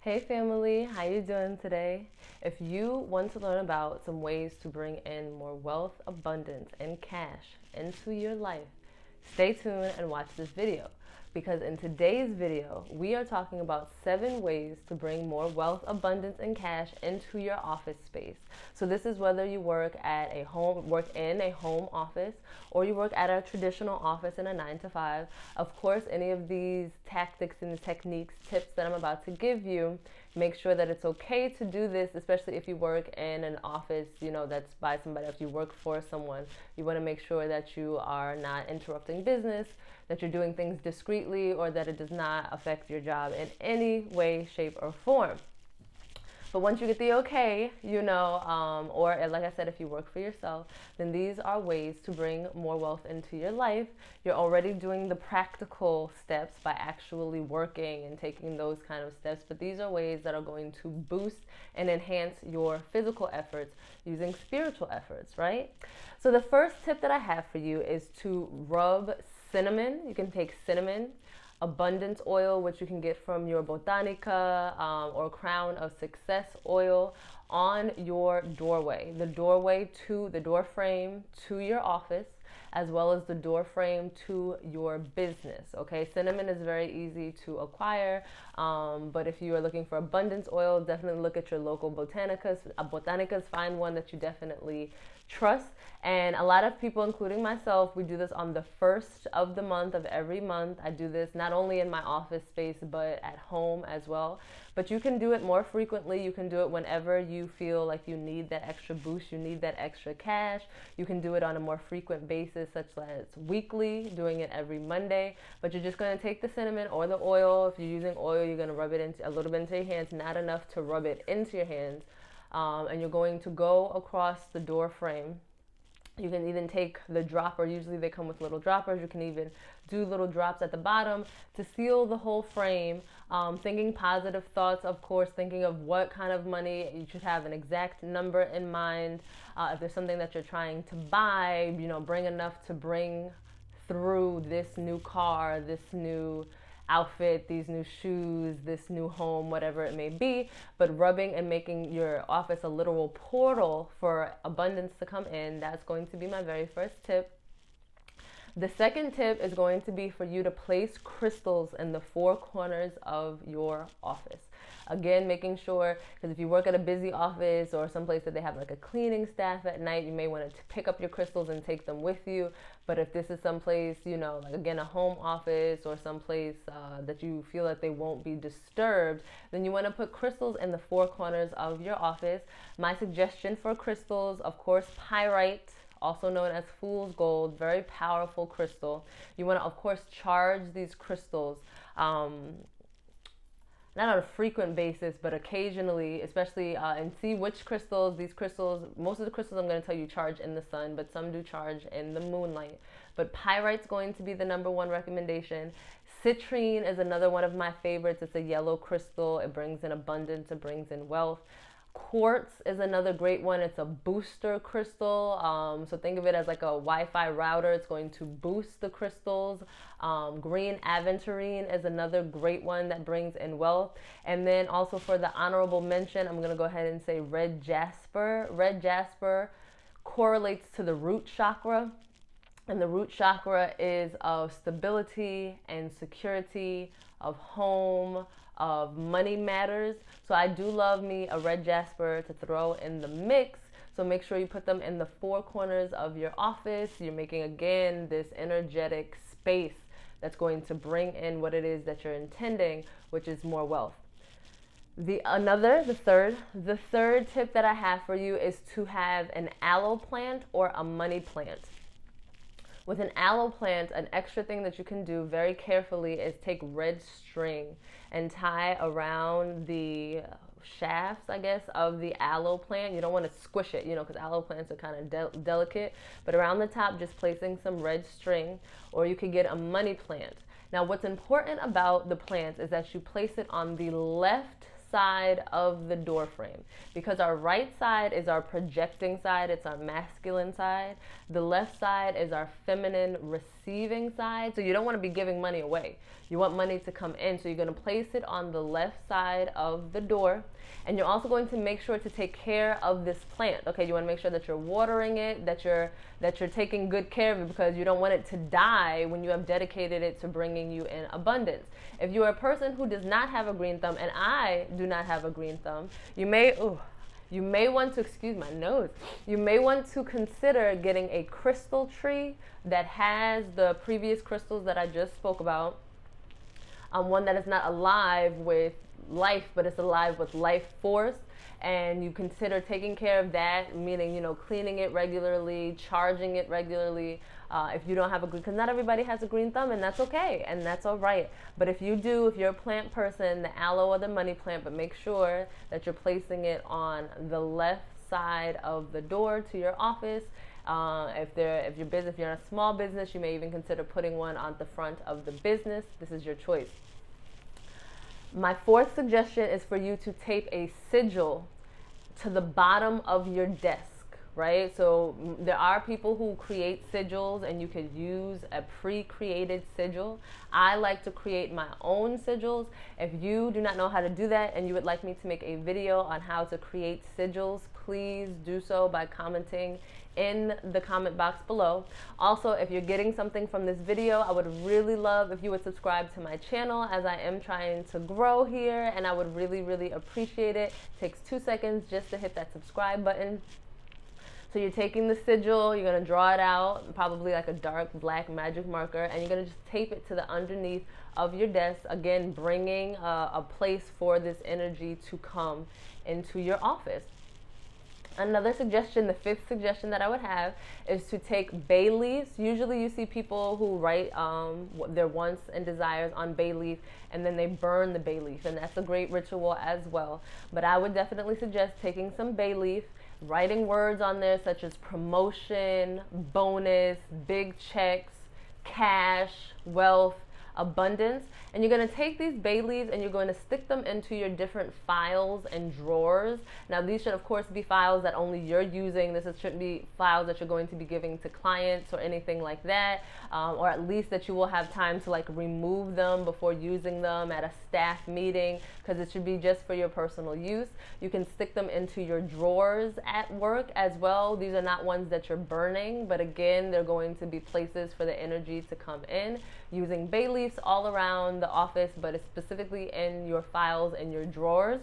Hey family, how you doing today? If you want to learn about some ways to bring in more wealth, abundance, and cash into your life, stay tuned and watch this video. Because in today's video, we are talking about 7 ways to bring more wealth, abundance, and cash into your office space. So this is whether you work in a home office, or you work at a traditional office in a 9 to 5. Of course, any of these tactics and techniques, tips that I'm about to give you, make sure that it's okay to do this, especially if you work in an office, that's by somebody. If you work for someone, you want to make sure that you are not interrupting business, that you're doing things discreetly, or that it does not affect your job in any way, shape, or form. But once you get the okay, or like I said, if you work for yourself, then these are ways to bring more wealth into your life. You're already doing the practical steps by actually working and taking those kind of steps. But these are ways that are going to boost and enhance your physical efforts using spiritual efforts, right? So the first tip that I have for you is to rub cinnamon. You can take cinnamon, abundance oil, which you can get from your Botanica, or Crown of Success oil, on your doorway. The door frame to your office, as well as the door frame to your business. Okay, cinnamon is very easy to acquire, but if you are looking for abundance oil, definitely look at your local botanicas. Find one that you definitely trust. And a lot of people, including myself, we do this on the first of the month of every month. I do this not only in my office space, but at home as well. But you can do it more frequently. You can do it whenever you feel like you need that extra boost, you need that extra cash. You can do it on a more frequent basis, such as weekly, doing it every Monday. But you're just going to take the cinnamon or the oil. If you're using oil, you're going to rub it into a little bit into your hands, not enough to rub it into your hands. And you're going to go across the door frame. You can even take the dropper. Usually they come with little droppers. You can even do little drops at the bottom to seal the whole frame. Thinking positive thoughts, of course, thinking of what kind of money. You should have an exact number in mind. If there's something that you're trying to buy, bring enough to bring through this new car, this new outfit, these new shoes, this new home, whatever it may be. But rubbing and making your office a literal portal for abundance to come in, that's going to be my very first tip. The second tip is going to be for you to place crystals in the 4 corners of your office. Again, making sure, because if you work at a busy office or someplace that they have like a cleaning staff at night, you may want to pick up your crystals and take them with you. But if this is someplace, like again, a home office or someplace that you feel that they won't be disturbed, then you want to put crystals in the 4 corners of your office. My suggestion for crystals, of course, pyrite, also known as fool's gold, very powerful crystal. You want to, of course, charge these crystals, not on a frequent basis, but occasionally, especially, and see which crystals. Most of the crystals I'm going to tell you charge in the sun, but some do charge in the moonlight. But pyrite's going to be the number 1 recommendation. Citrine is another one of my favorites. It's a yellow crystal. It brings in abundance. It brings in wealth. Quartz is another great one. It's a booster crystal. So think of it as like a Wi-Fi router. It's going to boost the crystals. Green aventurine is another great one that brings in wealth. And then also for the honorable mention, I'm going to go ahead and say red jasper. Red jasper correlates to the root chakra. And the root chakra is of stability and security, of home, of money matters. So I do love me a red jasper to throw in the mix. So make sure you put them in the 4 corners of your office. You're making, again, this energetic space that's going to bring in what it is that you're intending, which is more wealth. The third tip that I have for you is to have an aloe plant or a money plant. With an aloe plant, an extra thing that you can do very carefully is take red string and tie around the shafts, I guess, of the aloe plant. You don't want to squish it, because aloe plants are kind of delicate. But around the top, just placing some red string, or you could get a money plant. Now, what's important about the plants is that you place it on the left side of the door frame, because our right side is our projecting side, it's our masculine side. The left side is our feminine receiving side. So you don't want to be giving money away. You want money to come in. So you're going to place it on the left side of the door. And you're also going to make sure to take care of this plant. Okay, you want to make sure that you're watering it, that you're taking good care of it, because you don't want it to die when you have dedicated it to bringing you in abundance. If you are a person who does not have a green thumb, and I do not have a green thumb, you may want to, excuse my nose, you may want to consider getting a crystal tree that has the previous crystals that I just spoke about. One that is not alive with life, but it's alive with life force. And you consider taking care of that, meaning, cleaning it regularly, charging it regularly. If you don't have a green, because not everybody has a green thumb, and that's okay, and that's all right. But if you do, if you're a plant person, the aloe or the money plant, but make sure that you're placing it on the left side of the door to your office. If you're in a small business, you may even consider putting one on the front of the business. This is your choice. My fourth suggestion is for you to tape a sigil to the bottom of your desk, right? So there are people who create sigils, and you could use a pre-created sigil. I like to create my own sigils. If you do not know how to do that and you would like me to make a video on how to create sigils, please do so by commenting in the comment box below. Also, if you're getting something from this video, I would really love if you would subscribe to my channel, as I am trying to grow here, and I would really, really appreciate it. It takes 2 seconds just to hit that subscribe button. So you're taking the sigil, you're going to draw it out, probably like a dark black magic marker, and you're going to just tape it to the underneath of your desk, again bringing a place for this energy to come into your office. Another suggestion, the fifth suggestion that I would have, is to take bay leaves. Usually you see people who write their wants and desires on bay leaf, and then they burn the bay leaf, and that's a great ritual as well. But I would definitely suggest taking some bay leaf, writing words on there such as promotion, bonus, big checks, cash, wealth, abundance, and you're going to take these bay leaves and you're going to stick them into your different files and drawers. Now these should of course be files that only you're using. Shouldn't be files that you're going to be giving to clients or anything like that, or at least that you will have time to like remove them before using them at a staff meeting, because it should be just for your personal use. You can stick them into your drawers at work as well. These are not ones that you're burning, but again, they're going to be places for the energy to come in, using bay leaves all around the office, but it's specifically in your files and your drawers.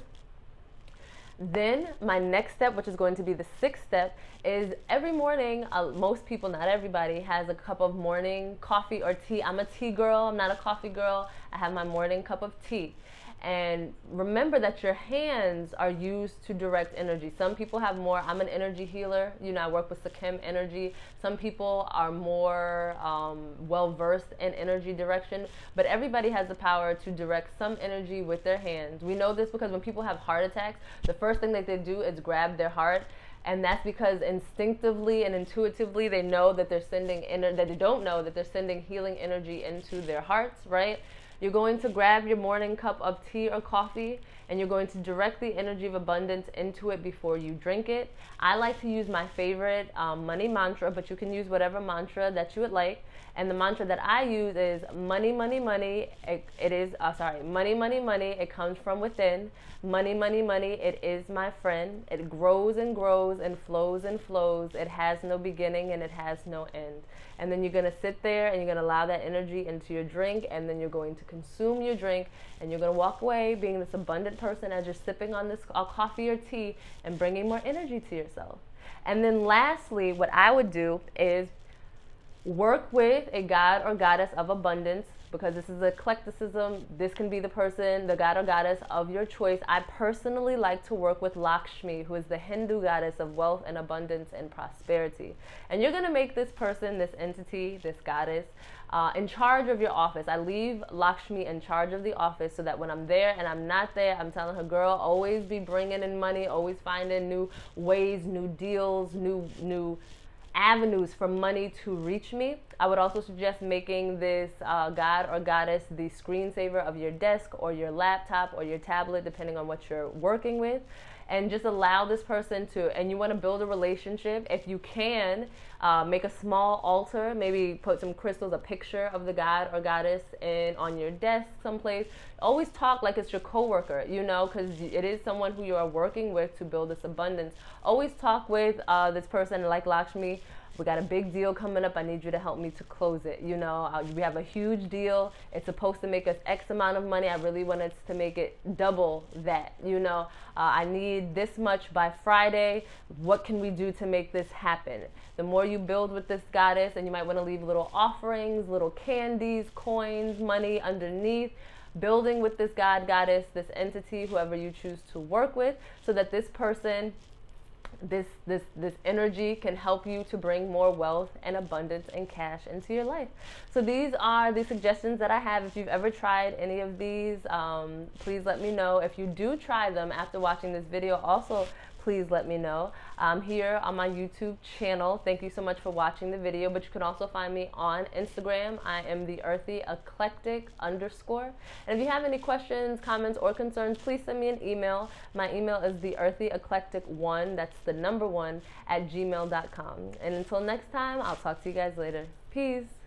Then my next step, which is going to be the sixth step, is every morning, most people, not everybody, has a cup of morning coffee or tea. I'm a tea girl, I'm not a coffee girl. I have my morning cup of tea. And remember that your hands are used to direct energy. Some people have more, I'm an energy healer, I work with Sakim energy. Some people are more well-versed in energy direction, but everybody has the power to direct some energy with their hands. We know this because when people have heart attacks, the first thing that they do is grab their heart. And that's because instinctively and intuitively they know that they're sending that they don't know that they're sending healing energy into their hearts, right? You're going to grab your morning cup of tea or coffee, and you're going to direct the energy of abundance into it before you drink it. I like to use my favorite money mantra, but you can use whatever mantra that you would like. And the mantra that I use is money, money, money. Money, money, money. It comes from within. Money, money, money. It is my friend. It grows and grows and flows and flows. It has no beginning and it has no end. And then you're going to sit there and you're going to allow that energy into your drink, and then you're going to consume your drink, and you're going to walk away being this abundant person as you're sipping on this coffee or tea and bringing more energy to yourself. And then lastly, what I would do is work with a god or goddess of abundance, because this is eclecticism. This can be the person, the god or goddess of your choice. I personally like to work with Lakshmi, who is the Hindu goddess of wealth and abundance and prosperity. And you're going to make this person, this entity, this goddess, in charge of your office. I leave Lakshmi in charge of the office so that when I'm there and I'm not there, I'm telling her, girl, always be bringing in money, always finding new ways, new deals, new avenues for money to reach me. I would also suggest making this god or goddess the screensaver of your desk or your laptop or your tablet, depending on what you're working with. And just allow this person to, and you want to build a relationship, if you can, make a small altar, maybe put some crystals, a picture of the god or goddess on your desk someplace. Always talk like it's your coworker, you know, because it is someone who you are working with to build this abundance. Always talk with this person like Lakshmi. We got a big deal coming up. I need you to help me to close it. You know, we have a huge deal. It's supposed to make us X amount of money. I really want us to make it double that. You know, I need this much by Friday. What can we do to make this happen? The more you build with this goddess, and you might want to leave little offerings, little candies, coins, money underneath. Building with this god, goddess, this entity, whoever you choose to work with, so that this person, this energy can help you to bring more wealth and abundance and cash into your life. So these are the suggestions that I have. If you've ever tried any of these, please let me know. If you do try them after watching this video, also please let me know. I'm here on my YouTube channel. Thank you so much for watching the video, but you can also find me on Instagram. I am the Earthy Eclectic _. And if you have any questions, comments, or concerns, please send me an email. My email is theearthyeclectic1, that's the number 1, @gmail.com. And until next time, I'll talk to you guys later. Peace.